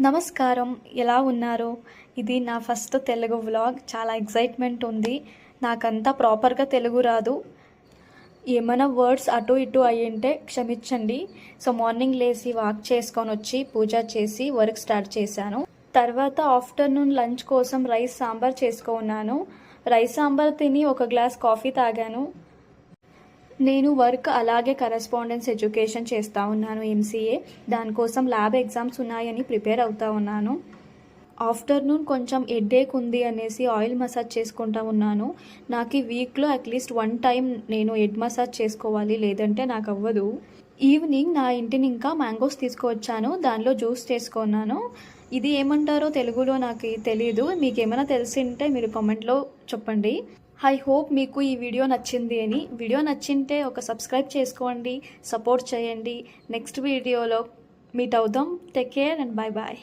నమస్కారం. ఎలా ఉన్నారు? ఇది నా ఫస్ట్ తెలుగు వ్లాగ్. చాలా ఎక్సైట్మెంట్ ఉంది. నాకంతా ప్రాపర్గా తెలుగు రాదు. ఏమైనా వర్డ్స్ అటు ఇటు అయ్యింటే క్షమించండి. సో మార్నింగ్ లేచి వాక్ చేసుకొని వచ్చి పూజ చేసి వర్క్ స్టార్ట్ చేశాను. తర్వాత ఆఫ్టర్నూన్ లంచ్ కోసం రైస్ సాంబార్ చేసుకున్నాను. రైస్ సాంబార్ తిని ఒక గ్లాస్ కాఫీ తాగాను. నేను వర్క్ అలాగే కరెస్పాండెన్స్ ఎడ్యుకేషన్ చేస్తూ ఉన్నాను, ఎంసీఏ. దానికోసం ల్యాబ్ ఎగ్జామ్స్ ఉన్నాయని ప్రిపేర్ అవుతూ ఉన్నాను. ఆఫ్టర్నూన్ కొంచెం హెడేక్ ఉంది అనేసి ఆయిల్ మసాజ్ చేసుకుంటూ ఉన్నాను. నాకు ఈ వీక్లో అట్లీస్ట్ 1 టైం నేను హెడ్ మసాజ్ చేసుకోవాలి, లేదంటే నాకు అవ్వదు. ఈవినింగ్ నా ఇంటిని ఇంకా మ్యాంగోస్ తీసుకువచ్చాను. దానిలో జ్యూస్ చేసుకున్నాను. ఇది ఏమంటారో తెలుగులో నాకు తెలీదు. మీకు ఏమైనా తెలిసింటే మీరు కామెంట్లో చెప్పండి. ఐ హోప్ మీకు ఈ వీడియో నచ్చింది అని. వీడియో నచ్చింటే ఒక సబ్స్క్రైబ్ చేసుకోండి, సపోర్ట్ చేయండి. నెక్స్ట్ వీడియోలో మీట్ అవుదాం. Take care and bye bye.